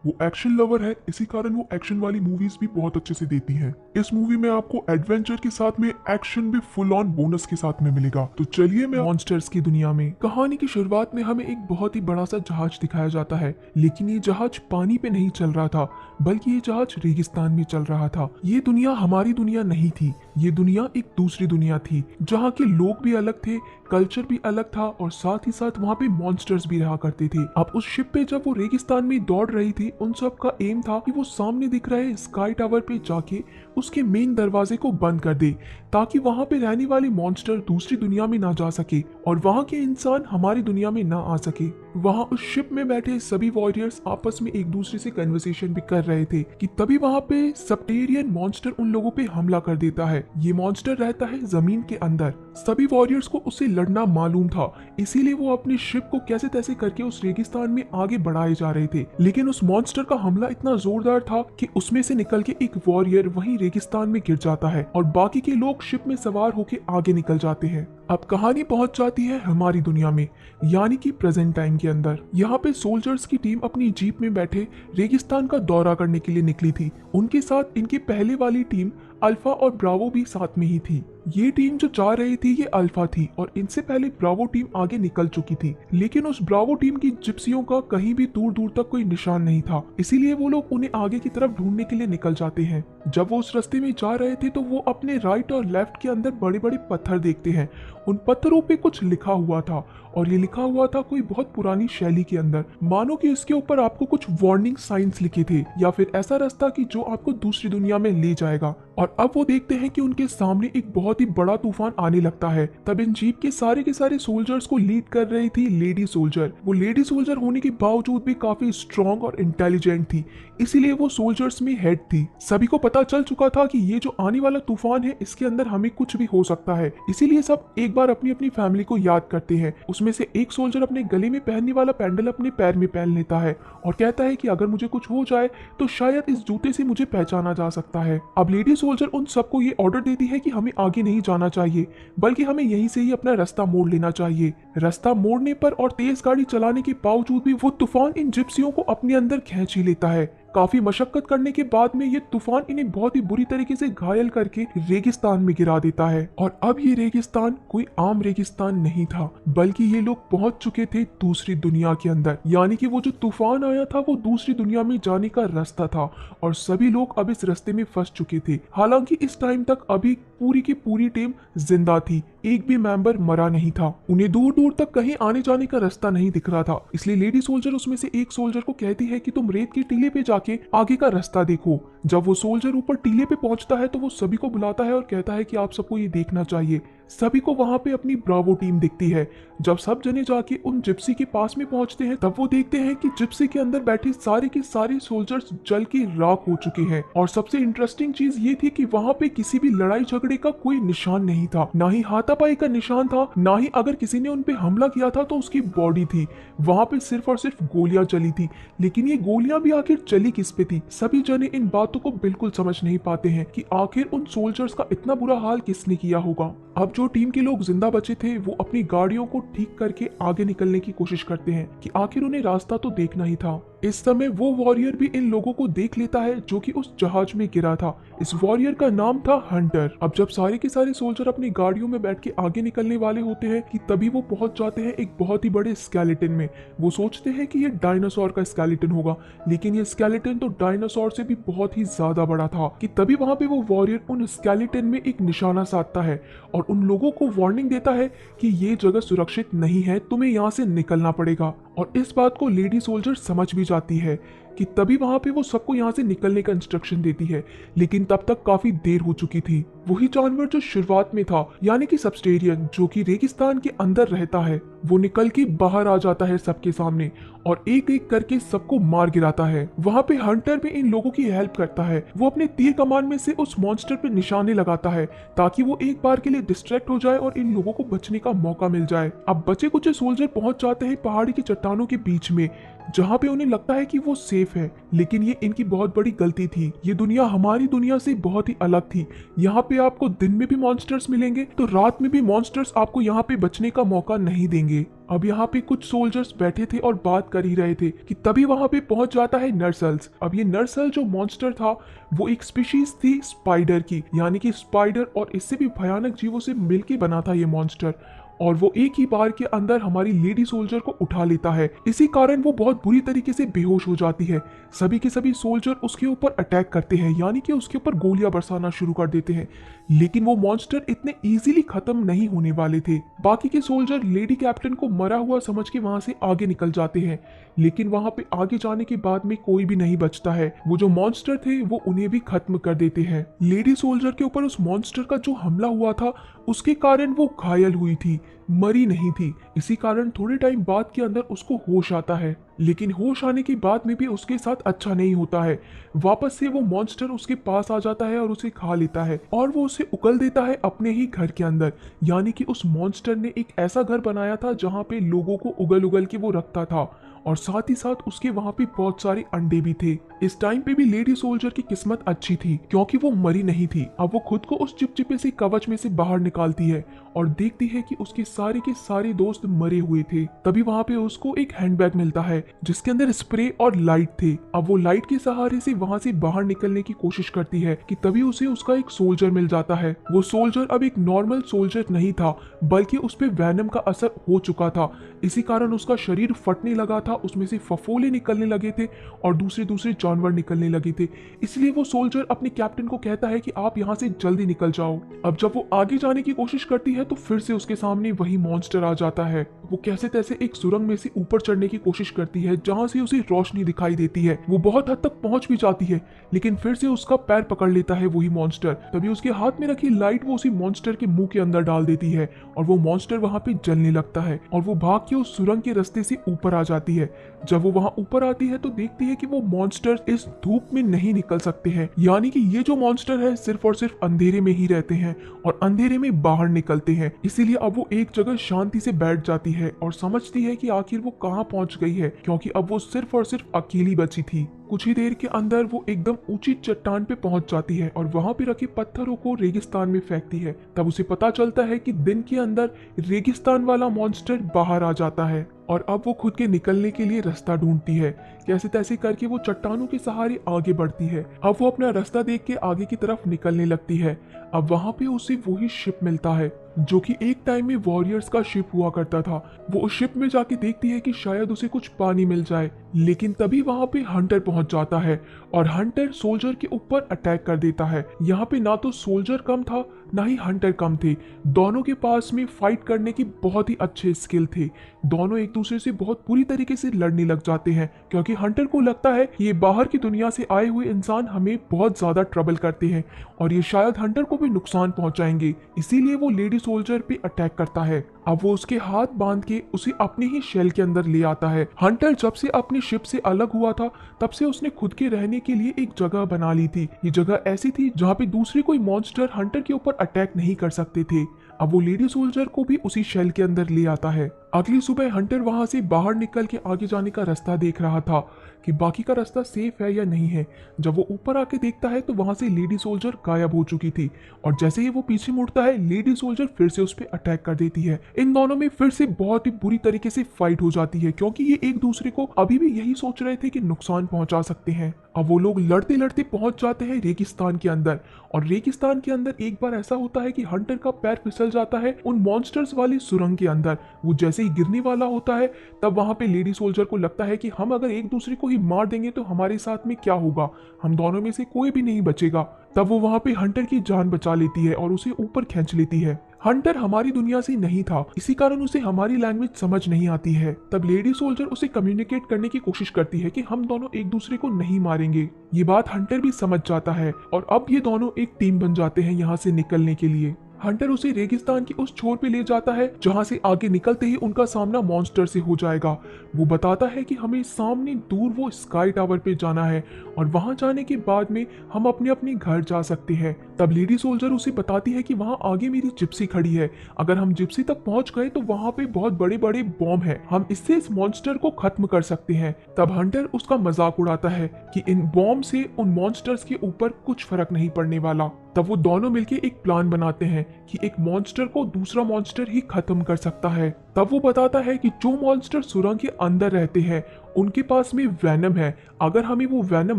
वो action lover है, इसी कारण वो एक्शन वाली मूवीज भी बहुत अच्छे से देती है। इस मूवी में आपको एडवेंचर के साथ में एक्शन भी फुल ऑन बोनस के साथ में मिलेगा। तो चलिए मैं मॉन्स्टर्स की दुनिया में कहानी की शुरुआत में हमें एक बहुत ही बड़ा सा जहाज दिखाया जाता है, लेकिन ये जहाज पानी पे नहीं चल रहा था, बल्कि ये जहाज रेगिस्तान में चल रहा था। ये दुनिया हमारी दुनिया नहीं थी, ये दुनिया एक दूसरी दुनिया थी जहाँ के लोग भी अलग थे, कल्चर भी अलग था और साथ ही साथ वहाँ पे मॉन्स्टर्स भी रहा करते थे। अब उस शिप पे जब वो रेगिस्तान में दौड़ रही थी, उन सब का एम था कि वो सामने दिख रहे स्काई टावर पे जाके उसके मेन दरवाजे को बंद कर दे, ताकि वहाँ पे रहने वाले मॉन्स्टर दूसरी दुनिया में ना जा सके और वहाँ के इंसान हमारी दुनिया में ना आ सके। वहाँ उस शिप में बैठे सभी वॉरियर्स आपस में एक दूसरे से कन्वर्सेशन भी कर रहे थे कि तभी वहाँ पे सबटेरियन मॉन्स्टर उन लोगों पे हमला कर देता है। ये मॉन्स्टर रहता है जमीन के अंदर। सभी वॉरियर्स को उससे लड़ना मालूम था, इसीलिए वो अपनी शिप को कैसे तैसे करके उस रेगिस्तान में आगे बढ़ाए जा रहे थे। लेकिन उस मॉन्स्टर का हमला इतना जोरदार था कि उसमें से निकल के एक वॉरियर वहीं रेगिस्तान में गिर जाता है और बाकी के लोग शिप में सवार होकर आगे निकल जाते हैं। अब कहानी पहुंच जाती है हमारी दुनिया में, यानी कि प्रेजेंट टाइम के अंदर। यहाँ पे सोल्जर्स की टीम अपनी जीप में बैठे रेगिस्तान का दौरा करने के लिए निकली थी। उनके साथ इनकी पहले वाली टीम अल्फा और ब्रावो भी साथ में ही थी। ये टीम जो जा रही थी ये अल्फा थी और इनसे पहले ब्रावो टीम आगे निकल चुकी थी, लेकिन उस ब्रावो टीम की जिप्सियों का कहीं भी दूर दूर तक कोई निशान नहीं था, इसीलिए वो लोग उन्हें आगे की तरफ ढूंढने के लिए निकल जाते हैं। जब वो उस रास्ते में जा रहे थे तो वो अपने राइट और लेफ्ट के अंदर बड़े बड़े पत्थर देखते हैं। उन पत्थरों पे कुछ लिखा हुआ था और ये लिखा हुआ था कोई बहुत पुरानी शैली के अंदर, मानो कि इसके ऊपर आपको कुछ वार्निंग साइंस लिखे थे या फिर ऐसा रास्ता कि जो आपको दूसरी दुनिया में ले जाएगा। और अब वो देखते हैं कि उनके सामने एक बहुत ही बड़ा तूफान आने लगता है। तब इन जीप के सारे सोल्जर्स को लीड कर रही थी लेडी सोल्जर। वो लेडी सोल्जर होने के बावजूद भी काफी स्ट्रॉन्ग और इंटेलिजेंट थी, इसीलिए वो सोल्जर्स में हेड थी। सभी को पता चल चुका था कि ये जो आने वाला तूफान है इसके अंदर हमें कुछ भी हो सकता है, इसीलिए सब एक बार अपनी अपनी फैमिली को याद करते हैं। उसमें से एक सोल्जर अपने गले में पहनने वाला पैंडल अपने पैर में पहन लेता है और कहता है कि अगर मुझे कुछ हो जाए तो शायद इस जूते से मुझे पहचाना जा सकता है। अब लेडी सोल्जर उन सबको ये ऑर्डर देती है कि हमें आगे नहीं जाना चाहिए, बल्कि हमें यहीं से ही अपना रास्ता मोड़ लेना चाहिए। रास्ता मोड़ने पर और तेज गाड़ी चलाने के बावजूद भी वो तूफान इन जिप्सियों को अपने अंदर खींच ही लेता है। काफी मशक्कत करने के बाद में ये तूफान इन्हें बहुत ही बुरी तरीके से घायल करके रेगिस्तान में गिरा देता है। और अब ये रेगिस्तान कोई आम रेगिस्तान नहीं था, बल्कि ये लोग पहुंच चुके थे दूसरी दुनिया के अंदर, यानी कि वो जो तूफान आया था वो दूसरी दुनिया में जाने का रास्ता था और सभी लोग अब इस रास्ते में फंस चुके थे। हालांकि इस टाइम तक अभी पूरी की पूरी टीम जिंदा थी, एक भी मेंबर मरा नहीं था। उन्हें दूर दूर तक कहीं आने जाने का रास्ता नहीं दिख रहा था, इसलिए लेडी सोल्जर उसमें से एक सोल्जर को कहती है कि तुम रेत के टीले पे जाके आगे का रास्ता देखो। जब वो सोल्जर ऊपर टीले पे पहुंचता है तो वो सभी को बुलाता है और कहता है कि आप सबको ये देखना चाहिए। सभी को वहां पे अपनी ब्रावो टीम दिखती है। जब सब जने जाके उन जिप्सी के पास में पहुंचते हैं तब वो देखते हैं कि जिप्सी के अंदर बैठे सारे के सारे सोल्जर्स जल के राख हो चुके हैं। और सबसे इंटरेस्टिंग चीज ये थी कि वहां पे किसी भी लड़ाई झगड़े का कोई निशान नहीं था, ना ही हाथापाई का निशान था, ना ही अगर किसी ने उन पे हमला किया था तो उसकी बॉडी थी। वहां पे सिर्फ और सिर्फ गोलियां चली थी, लेकिन ये गोलियां भी आखिर चली किस पे थी? सभी जने इन बातों को बिल्कुल समझ नहीं पाते हैं कि आखिर उन सोल्जर्स का इतना बुरा हाल किसने किया होगा। अब जो टीम के लोग जिंदा बचे थे वो अपनी गाड़ियों को ठीक करके आगे निकलने की कोशिश करते हैं कि आखिर उन्हें रास्ता तो देखना ही था। इस समय वो वॉरियर भी इन लोगों को देख लेता है जो कि उस जहाज में गिरा था। इस वॉरियर का नाम था हंटर। अब जब सारे के सारे सोल्जर अपनी गाड़ियों में बैठ के आगे निकलने वाले होते हैं कि तभी वो पहुंच जाते हैं एक बहुत ही बड़े स्केलेटन में। वो सोचते हैं कि ये डायनासोर का स्केलेटन होगा, लेकिन ये स्केलेटन तो डायनासोर से भी बहुत ही ज्यादा बड़ा था। कि तभी वहां पे वो वॉरियर उन स्केलेटन में एक निशाना साधता है और उन लोगों को वार्निंग देता है कि ये जगह सुरक्षित नहीं है, तुम्हें यहाँ से निकलना पड़ेगा। और इस बात को लेडी सोल्जर समझ भी जाती है कि तभी वहां पे वो सबको यहाँ से निकलने का इंस्ट्रक्शन देती है, लेकिन तब तक काफी देर हो चुकी थी। वही जानवर जो शुरुआत में था, यानी कि सबस्टेरियन, जो कि रेगिस्तान के अंदर रहता है, वो निकल के बाहर आ जाता है सबके सामने और एक एक करके सबको मार गिराता है। वहां पे हंटर भी इन लोगों की हेल्प करता है। वो अपने तीर कमान में से उस मॉन्स्टर पे निशाने लगाता है ताकि वो एक बार के लिए डिस्ट्रैक्ट हो जाए और इन लोगों को बचने का मौका मिल जाए। अब बचे कुछ सोल्जर पहुंच जाते हैं पहाड़ी की चट्टानों के बीच में, जहां पे उन्हें लगता है कि वो सेफ है, लेकिन ये इनकी बहुत बड़ी गलती थी। ये दुनिया हमारी दुनिया से बहुत ही अलग थी। यहाँ पे आपको दिन में भी मॉन्स्टर्स मिलेंगे तो रात में भी मॉन्स्टर्स आपको यहाँ पे बचने का मौका नहीं देंगे। अब यहाँ पे कुछ सोल्जर्स बैठे थे और बात कर ही रहे थे कि तभी वहां पे पहुंच जाता है नर्सल्स। अब ये नर्सल जो मॉन्स्टर था वो एक स्पीशीज थी स्पाइडर की, यानी कि स्पाइडर और इससे भी भयानक जीवों से मिलके बना था ये मॉन्स्टर, और वो एक ही बार के अंदर हमारी लेडी सोल्जर को उठा लेता है। इसी कारण वो बहुत बुरी तरीके से बेहोश हो जाती है। सभी के सभी सोल्जर उसके ऊपर अटैक करते हैं, यानी कि उसके ऊपर गोलियां बरसाना शुरू कर देते हैं, लेकिन वो मॉन्स्टर इतने इजीली खत्म नहीं होने वाले थे। बाकी के सोल्जर लेडी कैप्टन को मरा हुआ समझ के वहां से आगे निकल जाते हैं, लेकिन वहां पे आगे जाने के बाद में कोई भी नहीं बचता है। वो जो मॉन्स्टर थे वो उन्हें भी खत्म कर देते हैं। लेडी सोल्जर के ऊपर उस मॉन्स्टर का जो हमला हुआ था उसके कारण वो घायल हुई थी, मरी नहीं थी। इसी कारण थोड़े टाइम बाद के अंदर उसको होश आता है, लेकिन होश आने के बाद में भी उसके साथ अच्छा नहीं होता है। वापस से वो मॉन्स्टर उसके पास आ जाता है और उसे खा लेता है और वो उसे उगल देता है अपने ही घर के अंदर। यानी कि उस मॉन्स्टर ने एक ऐसा घर बनाया था जहां पे लोगों को उगल उगल के वो रखता था, और साथ ही साथ उसके वहां पे बहुत सारे अंडे भी थे। इस टाइम पे भी लेडी सोल्जर की किस्मत अच्छी थी क्योंकि वो मरी नहीं थी। अब वो खुद को उस चिपचिपे से कवच में से बाहर निकालती है और देखती है कि उसके सारे के सारे दोस्त मरे हुए थे। तभी वहां पे उसको एक हैंडबैग मिलता है जिसके अंदर स्प्रे और लाइट थे। अब वो लाइट के सहारे से वहां से बाहर निकलने की कोशिश करती है कि तभी उसे उसका एक सोल्जर मिल जाता है। वो सोल्जर अब एक नॉर्मल सोल्जर नहीं था, बल्कि उस पे वैनम का असर हो चुका था। इसी कारण उसका शरीर फटने लगा था, उसमें से फफोले निकलने लगे थे और दूसरे दूसरे जानवर निकलने लगे थे। इसलिए वो सोल्जर अपने कैप्टन को कहता है कि आप यहाँ से जल्दी निकल जाओ। अब जब वो आगे जाने की कोशिश करती है तो फिर से उसके सामने वही मॉन्स्टर आ जाता है। वो कैसे तैसे एक सुरंग में से ऊपर चढ़ने की कोशिश करती है जहां से उसे रोशनी दिखाई देती है। वो बहुत हद तक पहुंच भी जाती है, लेकिन फिर से उसका पैर पकड़ लेता है वही मॉन्स्टर। तभी उसके हाथ में रखी लाइट वो उसी मॉन्स्टर के मुंह के अंदर डाल देती है और वो मॉन्स्टर वहां पे जलने लगता है और वो भाग के उस सुरंग के रास्ते से ऊपर आ जाती है। जब वो वहां ऊपर आती है तो देखती है कि वो मॉन्स्टर इस धूप में नहीं निकल सकते हैं, यानी कि ये जो मॉन्स्टर है सिर्फ और सिर्फ अंधेरे में ही रहते हैं और अंधेरे में बाहर निकलते हैं। इसीलिए अब वो एक जगह शांति से बैठ जाती है और समझती है कि आखिर वो कहां पहुंच गई है, क्योंकि अब वो सिर्फ और सिर्फ अकेली बची थी। कुछ ही देर के अंदर वो एकदम ऊंची चट्टान पे पहुंच जाती है और वहां पे रखे पत्थरों को रेगिस्तान में फेंकती है। तब उसे पता चलता है कि दिन के अंदर रेगिस्तान वाला मॉन्स्टर बाहर आ जाता है और अब वो खुद के निकलने के लिए रास्ता ढूंढती है। कैसे तैसे करके वो चट्टानों के सहारे आगे बढ़ती है। अब वो अपना रास्ता देख के आगे की तरफ निकलने लगती है। अब वहां पे उसे वही शिप मिलता है जो कि एक टाइम में वॉरियर्स का शिप हुआ करता था। वो उस शिप में जाके देखती है कि शायद उसे कुछ पानी मिल जाए, लेकिन तभी वहां पे हंटर पहुंच जाता है और हंटर सोल्जर के ऊपर अटैक कर देता है। यहाँ पे ना तो सोल्जर कम था ना ही हंटर कम थे, दोनों के पास में फाइट करने की बहुत ही अच्छे स्किल थे। दोनों एक दूसरे से बहुत बुरी तरीके से लड़ने लग जाते हैं क्योंकि हंटर को लगता है कि ये बाहर की दुनिया से आए हुए इंसान हमें बहुत ज्यादा ट्रबल करते हैं और ये शायद हंटर को भी नुकसान पहुंचाएंगे, इसीलिए वो लेडी सोल्जर पे अटैक करता है। अब वो उसके हाथ बांध के उसे अपने ही शेल के अंदर ले आता है। हंटर जब से अपनी शिप से अलग हुआ था तब से उसने खुद के रहने के लिए एक जगह बना ली थी। ये जगह ऐसी थी जहाँ पे दूसरे कोई मॉन्स्टर हंटर के ऊपर अटैक नहीं कर सकते थे। अब वो लेडी सोल्जर को भी उसी शेल के अंदर ले आता है। अगली सुबह हंटर वहां से बाहर निकल के आगे जाने का रास्ता देख रहा था कि बाकी का रास्ता सेफ है या नहीं है। जब वो ऊपर आके देखता है तो वहां से लेडी सोल्जर गायब हो चुकी थी और जैसे ही वो पीछे मुड़ता है लेडी सोल्जर फिर से उस पर अटैक कर देती है। इन दोनों में फिर से बहुत ही बुरी तरीके से फाइट हो जाती है क्योंकि ये एक दूसरे को अभी भी यही सोच रहे थे कि नुकसान पहुंचा सकते हैं। अब वो लोग लड़ते लड़ते पहुंच जाते हैं रेगिस्तान के अंदर और रेगिस्तान के अंदर एक बार ऐसा होता है कि हंटर का पैर फिसल जाता है उन मॉन्स्टर्स वाली सुरंग के अंदर। वो जैसे ही गिरने वाला होता है तब वहां पे लेडी सोल्जर को लगता है कि हम अगर एक दूसरे को ही मार देंगे तो हमारे साथ में क्या होगा, हम दोनों में से कोई भी नहीं बचेगा। तब वो वहां पे हंटर की जान बचा लेती है और उसे ऊपर खींच लेती है। हंटर हमारी दुनिया से नहीं था, इसी कारण उसे हमारी लैंग्वेज समझ नहीं आती है। तब लेडी सोल्जर उसे कम्युनिकेट करने की कोशिश करती है कि हम दोनों एक दूसरे को नहीं मारेंगे। ये बात हंटर भी समझ जाता है और अब ये दोनों एक टीम बन जाते हैं यहाँ से निकलने के लिए। हंटर उसे रेगिस्तान की उस छोर पे ले जाता है जहां से आगे निकलते ही उनका सामना मॉन्स्टर से हो जाएगा। वो बताता है कि हमें सामने दूर वो स्काई टावर पे जाना है और वहां जाने के बाद में हम अपने अपने घर जा सकते हैं। तब लेडी सोल्जर उसे बताती है कि वहां आगे मेरी जिप्सी खड़ी है, अगर हम जिप्सी तक पहुंच गए तो वहां पे बहुत बड़े बड़े बॉम्ब है, हम इससे इस मॉन्स्टर को खत्म कर सकते हैं। तब हंटर उसका मजाक उड़ाता है कि इन बॉम्ब से उन मॉन्स्टर्स के ऊपर कुछ फर्क नहीं पड़ने वाला। तब वो दोनों मिलके एक प्लान बनाते हैं कि एक मॉन्स्टर को दूसरा मॉन्स्टर ही खत्म कर सकता है। तब वो बताता है कि जो मॉन्स्टर सुरंग के अंदर रहते हैं उनके पास में वैनम है, अगर हमें वो वैनम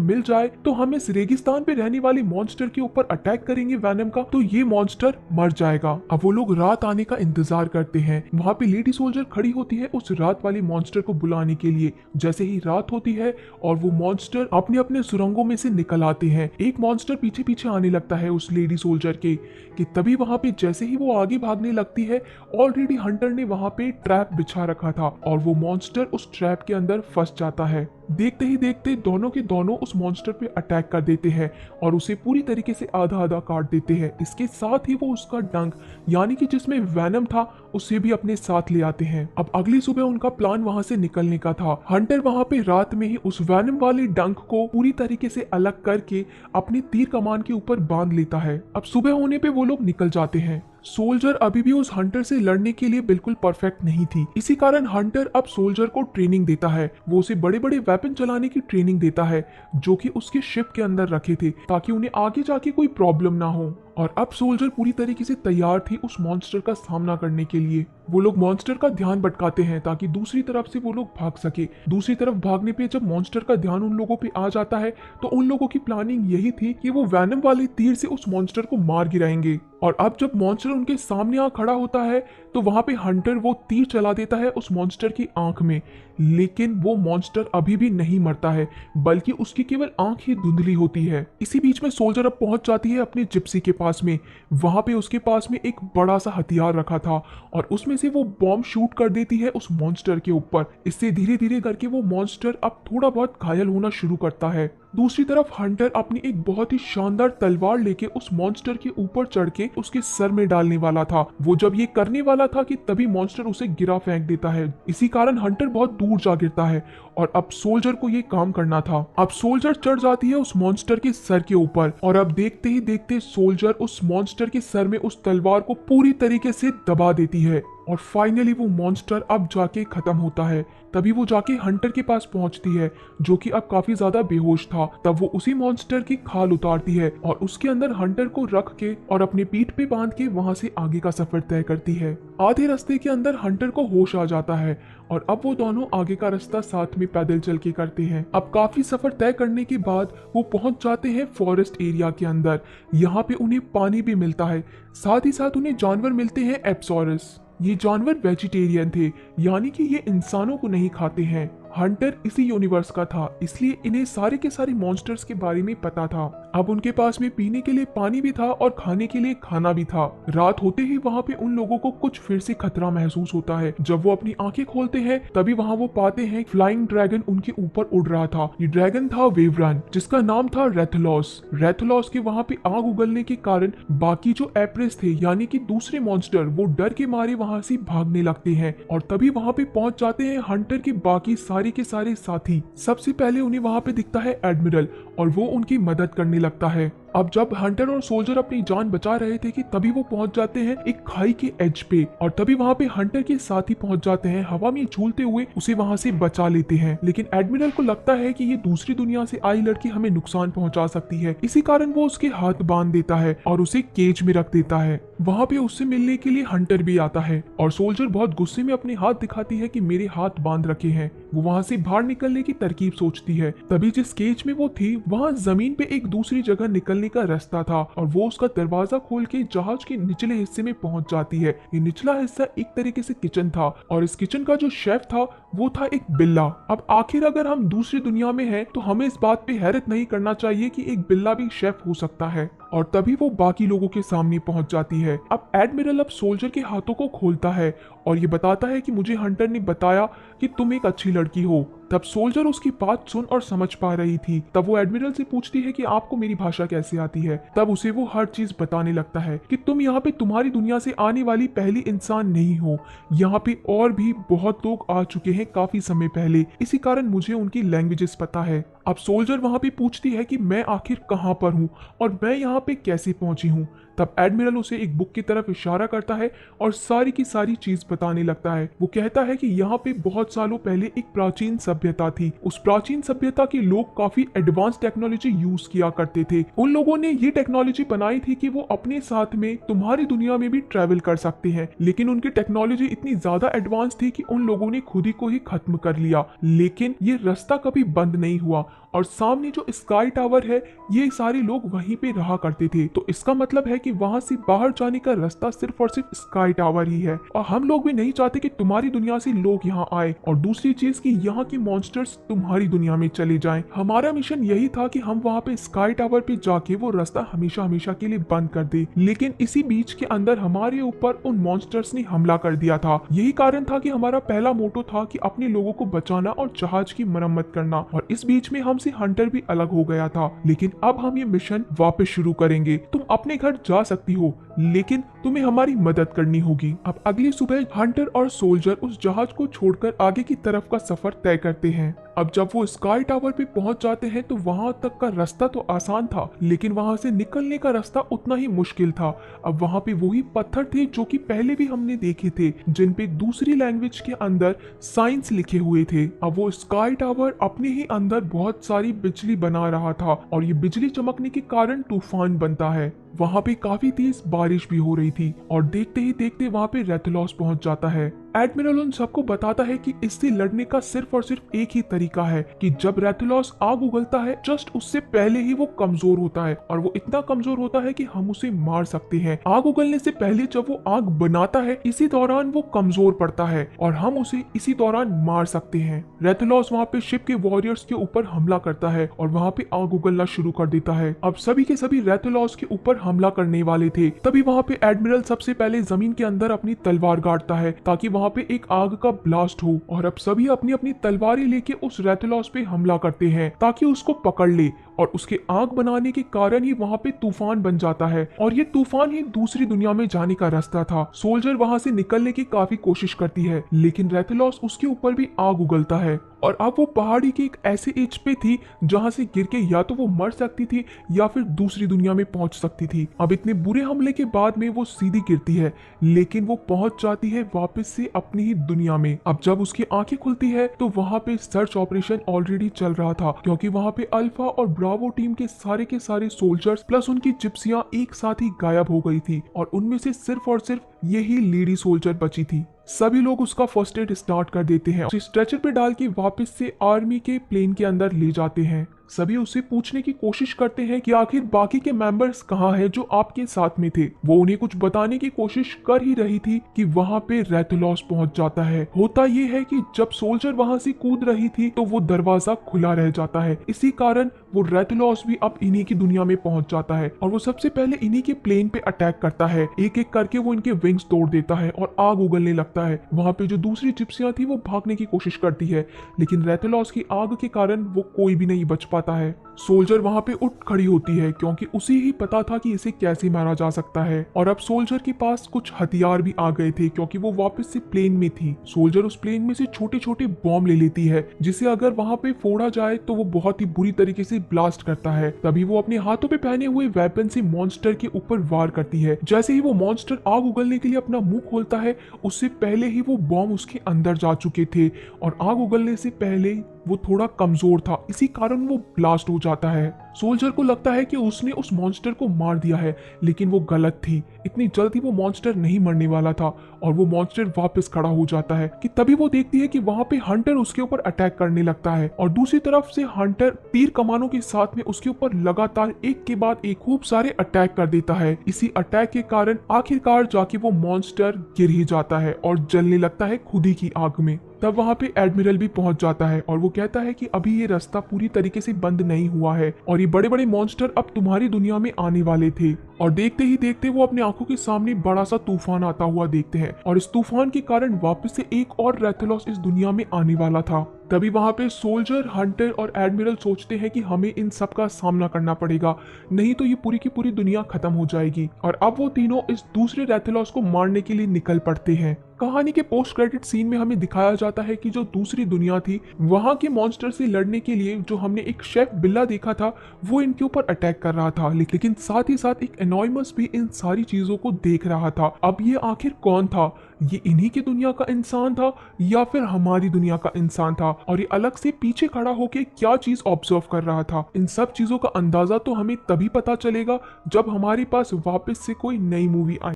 मिल जाए तो हम इस रेगिस्तान पे रहने वाले मॉन्स्टर के ऊपर अटैक करेंगे वैनम का, तो ये मॉन्स्टर मर जाएगा। अब वो लोग रात आने का इंतजार करते हैं। वहां पे लेडी सोल्जर खड़ी होती है उस रात वाले मॉन्स्टर को बुलाने के लिए। जैसे ही रात होती है और वो मॉन्स्टर अपने अपने सुरंगों में से निकल आते हैं, एक मॉन्स्टर पीछे पीछे आने लगता है उस लेडी सोल्जर के, कि तभी वहां पे जैसे ही वो आगे भागने लगती है, ऑलरेडी हंटर ने वहां पे ट्रैप बिछा रखा था और वो मॉन्स्टर उस ट्रैप के अंदर फंस जाता है। देखते ही देखते दोनों के दोनों उस मॉन्स्टर पे अटैक कर देते हैं और उसे पूरी तरीके से आधा आधा काट देते हैं। इसके साथ ही वो उसका डंक यानी कि जिसमें वैनम था उसे भी अपने साथ ले आते हैं। अब अगली सुबह उनका प्लान वहां से निकलने का था। हंटर वहां पे रात में ही उस वैनम वाले डंक को पूरी तरीके से अलग करके अपनी तीर कमान के ऊपर बांध लेता है। अब सुबह होने पे वो लोग निकल जाते हैं। सोल्जर अभी भी उस हंटर से लड़ने के लिए बिल्कुल परफेक्ट नहीं थी, इसी कारण हंटर अब सोल्जर को ट्रेनिंग देता है। वो उसे बड़े बड़े वेपन चलाने की ट्रेनिंग देता है जो कि उसके शिप के अंदर रखे थे, ताकि उन्हें आगे जाके कोई प्रॉब्लम ना हो। और अब सोल्जर पूरी तरीके से तैयार थी उस मॉन्स्टर का सामना करने के लिए। वो लोग मॉन्स्टर का ध्यान भटकाते हैं ताकि दूसरी तरफ से वो लोग भाग सके। दूसरी तरफ भागने पे जब मॉन्स्टर का ध्यान उन लोगों पे आ जाता है तो उन लोगों की प्लानिंग यही थी कि वो वैनम वाले तीर से उस मॉन्स्टर को मार गिराएंगे। और अब जब मॉन्स्टर उनके सामने आ खड़ा होता है तो वहां पे हंटर वो तीर चला देता है उस मॉन्स्टर की आंख में, लेकिन वो मॉन्स्टर अभी भी नहीं मरता है, बल्कि उसकी केवल आंख ही धुंधली होती है। इसी बीच में सोल्जर अब पहुंच जाती है अपने जिप्सी के पास में। वहां पे उसके पास में एक बड़ा सा हथियार रखा था और उसमें से वो बॉम्ब शूट कर देती है उस मॉन्स्टर के ऊपर। इससे धीरे धीरे करके वो मॉन्स्टर अब थोड़ा बहुत घायल होना शुरू करता है। दूसरी तरफ हंटर अपनी एक बहुत ही शानदार तलवार लेके उस मॉन्स्टर के ऊपर चढ़ के उसके सर में डालने वाला था। वो जब ये करने वाला था कि तभी मॉन्स्टर उसे गिरा फेंक देता है। इसी कारण हंटर बहुत दूर जा गिरता है और अब सोल्जर को ये काम करना था। अब सोल्जर चढ़ जाती है उस मॉन्स्टर के सर के ऊपर और अब देखते ही देखते सोल्जर उस मॉन्स्टर के सर में उस तलवार को पूरी तरीके से दबा देती है और फाइनली वो मॉन्स्टर अब जाके खत्म होता है। तभी वो जाके हंटर के पास पहुंचती है जो कि अब काफी ज्यादा बेहोश था। तब वो उसी मॉन्स्टर की खाल उतारती है और उसके अंदर हंटर को रख के और अपने पीठ पे बांध के वहां से आगे का सफर तय करती है। आधे रास्ते के अंदर हंटर को होश आ जाता है और अब वो दोनों आगे का रास्ता साथ में पैदल चल के करते हैं। अब काफी सफर तय करने के बाद वो पहुंच जाते हैं फॉरेस्ट एरिया के अंदर। यहाँ पे उन्हें पानी भी मिलता है, साथ ही साथ उन्हें जानवर मिलते हैं एप्सोरस। ये जानवर वेजिटेरियन थे, यानी कि ये इंसानों को नहीं खाते हैं। हंटर इसी यूनिवर्स का था, इसलिए इन्हें सारे के सारे मॉन्स्टर्स के बारे में पता था। अब उनके पास में पीने के लिए पानी भी था और खाने के लिए खाना भी था। रात होते ही वहाँ पे उन लोगों को कुछ फिर से खतरा महसूस होता है। जब वो अपनी आंखें खोलते हैं तभी वहाँ वो पाते हैं फ्लाइंग ड्रैगन उनके ऊपर उड़ रहा था। ये ड्रैगन था वेवरन, जिसका नाम था रेथलॉस। रेथलॉस के वहाँ पे आग उगलने के कारण बाकी जो एप्रेस थे यानी कि दूसरे मॉन्स्टर, वो डर के मारे वहाँ से भागने लगते हैं और तभी वहाँ पे पहुंच जाते हैं हंटर के बाकी सारे के सारे साथी। सबसे पहले उन्हें वहां पे दिखता है एडमिरल और वो उनकी मदद करने लगता है। अब जब हंटर और सोल्जर अपनी जान बचा रहे थे कि तभी वो पहुंच जाते हैं एक खाई के एज पे और तभी वहां पे हंटर के साथी पहुंच जाते हैं, हवा में झूलते हुए उसे वहां से बचा लेते हैं। लेकिन एडमिरल को लगता है कि ये दूसरी दुनिया से आई लड़की हमें नुकसान पहुंचा सकती है, इसी कारण वो उसके हाथ बांध देता है और उसे केज में रख देता है। वहां पे उससे मिलने के लिए हंटर भी आता है और सोल्जर बहुत गुस्से में अपने हाथ दिखाती है कि मेरे हाथ बांध रखे हैं। वो वहां से बाहर निकलने की तरकीब सोचती है। तभी जिस केज में वो थी वहां जमीन पे एक दूसरी जगह निकलने का रास्ता था और वो उसका दरवाजा खोल के जहाज के निचले हिस्से में पहुंच जाती है। ये निचला हिस्सा एक तरीके से किचन था और इस किचन का जो शेफ था वो था एक बिल्ला। अब आखिर अगर हम दूसरी दुनिया में हैं तो हमें इस बात पे हैरत नहीं करना चाहिए कि एक बिल्ला भी शेफ हो सकता है। और तभी वो बाकी लोगों के सामने पहुंच जाती है। अब एडमिरल अब सोल्जर के हाथों को खोलता है और ये बताता है कि मुझे हंटर ने बताया कि तुम एक अच्छी लड़की हो। तब सोल्जर उसकी बात सुन और समझ पा रही थी। तब वो एडमिरल से पूछती है कि आपको मेरी भाषा कैसे आती है। तब उसे वो हर चीज बताने लगता है कि तुम यहाँ पे तुम्हारी दुनिया से आने वाली पहली इंसान नहीं हो, यहाँ पे और भी बहुत लोग आ चुके हैं काफी समय पहले, इसी कारण मुझे उनकी लैंग्वेजेस पता है। अब सोल्जर वहां पे पूछती है कि मैं आखिर कहां पर हूं और मैं यहाँ पे कैसे पहुंची हूं। तब एडमिरल उसे एक बुक की तरफ इशारा करता है और सारी की सारी चीज बताने लगता है। वो कहता है कि यहाँ पे बहुत सालों पहले एक प्राचीन सभ्यता थी। उस प्राचीन सभ्यता के लोग काफी एडवांस टेक्नोलॉजी यूज किया करते थे। उन लोगों ने ये टेक्नोलॉजी बनाई थी कि वो अपने साथ में तुम्हारी दुनिया में भी ट्रेवल कर सकते हैं, लेकिन उनकी टेक्नोलॉजी इतनी ज्यादा एडवांस थी कि उन लोगों ने खुद ही को ही खत्म कर लिया। लेकिन ये रास्ता कभी बंद नहीं हुआ और सामने जो स्काई टावर है ये सारे लोग वहीं पे रहा करते थे। तो इसका मतलब है कि वहां से बाहर जाने का रास्ता सिर्फ और सिर्फ स्काई टावर ही है। और हम लोग भी नहीं चाहते कि तुम्हारी दुनिया से लोग यहाँ आए और दूसरी चीज कि यहाँ के मॉन्स्टर्स तुम्हारी दुनिया में चले जाएं। हमारा मिशन यही था कि हम वहाँ पे स्काई टावर पे जाके वो रास्ता हमेशा हमेशा के लिए बंद कर दे। लेकिन इसी बीच के अंदर हमारे ऊपर उन मॉन्स्टर्स ने हमला कर दिया था। यही कारण था कि हमारा पहला मोटो था कि अपने लोगों को बचाना और जहाज की मरम्मत करना। और इस बीच में हमसे हंटर भी अलग हो गया था। लेकिन अब हम ये मिशन वापस शुरू करेंगे। तुम अपने घर जा सकती हो, लेकिन तुम्हें हमारी मदद करनी होगी। अब अगली सुबह हंटर और सोल्जर उस जहाज को छोड़कर आगे की तरफ का सफर तय करते हैं। अब जब वो स्काई टावर पे पहुंच जाते हैं तो वहां तक का रास्ता तो आसान था, लेकिन वहां से निकलने का रास्ता उतना ही मुश्किल था। अब वहां पे वही पत्थर थे जो कि पहले भी हमने देखे थे, जिन पे दूसरी लैंग्वेज के अंदर साइंस लिखे हुए थे। अब वो स्काई टावर अपने ही अंदर बहुत सारी बिजली बना रहा था और ये बिजली चमकने के कारण तूफान बनता है। वहां पे काफी तेज बारिश भी हो रही थी और देखते ही देखते वहां पे रेथलॉस पहुंच जाता है। एडमिरल उन सबको बताता है कि इससे लड़ने का सिर्फ और सिर्फ एक ही तरीका है कि जब रेथलॉस आग उगलता है जस्ट उससे पहले ही वो कमजोर होता है और वो इतना कमजोर होता है कि हम उसे मार सकते हैं। आग उगलने से पहले जब वो आग बनाता है इसी दौरान वो कमजोर पड़ता है और हम उसे इसी दौरान मार सकते हैं। रेथलॉस वहाँ पे शिप के वॉरियर्स के ऊपर हमला करता है और वहाँ पे आग उगलना शुरू कर देता है। अब सभी के सभी रेथलॉस के ऊपर हमला करने वाले थे। तभी वहाँ पे एडमिरल सबसे पहले जमीन के अंदर अपनी तलवार गाड़ता है ताकि वहाँ पे एक आग का ब्लास्ट हो और अब सभी अपनी अपनी तलवारें लेके उस रेथलॉस पे हमला करते हैं ताकि उसको पकड़ ले और उसके आग बनाने के कारण ही वहाँ पे तूफान बन जाता है और ये तूफान ही दूसरी दुनिया में जाने का रास्ता था। सोल्जर वहाँ से निकलने की काफी कोशिश करती है, लेकिन रेथलॉस उसके ऊपर भी आग उगलता है और अब वो पहाड़ी की एक ऐसे एज पे थी जहाँ से गिर के या तो वो मर सकती थी या फिर दूसरी दुनिया में पहुंच सकती थी। अब इतने बुरे हमले के बाद में वो सीधी गिरती है, लेकिन वो पहुंच जाती है वापस से अपनी ही दुनिया में। अब जब उसकी आंखें खुलती है तो वहाँ पे सर्च ऑपरेशन ऑलरेडी चल रहा था, क्योंकि वहाँ पे अल्फा और ब्रावो टीम के सारे सोल्जर्स प्लस उनकी जिप्सियां एक साथ ही गायब हो गई थी और उनमें से सिर्फ और सिर्फ यही लेडी सोल्जर बची थी। सभी लोग उसका फर्स्ट एड स्टार्ट कर देते हैं, उसे स्ट्रेचर पे डाल के वापस से आर्मी के प्लेन के अंदर ले जाते हैं। सभी उससे पूछने की कोशिश करते हैं कि आखिर बाकी के मेंबर्स कहाँ हैं जो आपके साथ में थे। वो उन्हें कुछ बताने की कोशिश कर ही रही थी कि वहाँ पे रेथलॉस पहुंच जाता है। होता ये है कि जब सोल्जर वहाँ से कूद रही थी तो वो दरवाजा खुला रह जाता है, इसी कारण वो रेथलॉस भी अब इन्हीं की दुनिया में पहुंच जाता है और वो सबसे पहले इन्हीं के प्लेन पे अटैक करता है। एक एक करके वो इनके विंग्स तोड़ देता है और आग उगलने लगता है। वहाँ पे जो दूसरी जिप्सियां थी वो भागने की कोशिश करती है, लेकिन रेथलॉस की आग के कारण वो कोई भी नहीं बच पाता है। सोल्जर वहां पे उठ खड़ी होती है क्योंकि उसे ही पता था कि इसे कैसे मारा जा सकता है और अब सोल्जर के पास कुछ हथियार भी आ गए थे क्योंकि वो वापस से प्लेन में थी। सोल्जर उस प्लेन में से छोटे छोटे बॉम्ब ले लेती है जिसे अगर वहां पे फोड़ा जाए तो वो बहुत ही बुरी तरीके से ब्लास्ट करता है। तभी वो अपने हाथों पे पहने हुए वेपन से मॉन्स्टर के ऊपर वार करती है। जैसे ही वो मॉन्स्टर आग उगलने के लिए अपना मुंह खोलता है उससे पहले ही वो बॉम्ब उसके अंदर जा चुके थे और आग उगलने से पहले वो थोड़ा कमजोर था, इसी कारण वो ब्लास्ट हो जाता है। सोल्जर को लगता है कि उसने उस मॉन्स्टर को मार दिया है, लेकिन वो गलत थी। इतनी जल्दी वो मॉन्स्टर नहीं मरने वाला था और वो मॉन्स्टर वापस खड़ा हो जाता है कि तभी वो देखती है कि वहां पे हंटर उसके ऊपर अटैक करने लगता है और दूसरी तरफ से हंटर तीर कमानों के साथ में उसके ऊपर लगातार एक के बाद एक खूब सारे अटैक कर देता है। इसी अटैक के कारण आखिरकार जाके वो मॉन्स्टर गिर ही जाता है और जलने लगता है खुद ही की आग में। तब वहां पे एडमिरल भी पहुंच जाता है और वो कहता है कि अभी ये रास्ता पूरी तरीके से बंद नहीं हुआ है और ये बड़े बड़े मॉन्स्टर अब तुम्हारी दुनिया में आने वाले थे। और देखते ही देखते वो अपनी आंखों के सामने बड़ा सा तूफान आता हुआ देखते हैं और इस तूफान के कारण वापस से एक और रेथेलॉस इस दुनिया में आने वाला था। तभी वहां पे सोल्जर, हंटर और एडमिरल सोचते हैं कि हमें इन सब का सामना करना पड़ेगा, नहीं तो ये पूरी की पूरी दुनिया खत्म हो जाएगी। और अब वो तीनों इस दूसरे रेथेलॉस को मारने के लिए निकल पड़ते हैं। कहानी के पोस्ट क्रेडिट सीन में हमें दिखाया जाता है कि जो दूसरी दुनिया थी वहां के मॉन्स्टर से लड़ने के लिए जो हमने एक शेफ बिल्ला देखा था वो इनके ऊपर अटैक कर रहा था, लेकिन साथ ही साथ एक एनॉयमस भी इन सारी चीजों को देख रहा था। अब ये आखिर कौन था? ये इन्हीं की दुनिया का इंसान था या फिर हमारी दुनिया का इंसान था? और ये अलग से पीछे खड़ा होकर क्या चीज ऑब्जर्व कर रहा था? इन सब चीजों का अंदाजा तो हमें तभी पता चलेगा जब हमारे पास वापस से कोई नई मूवी आए।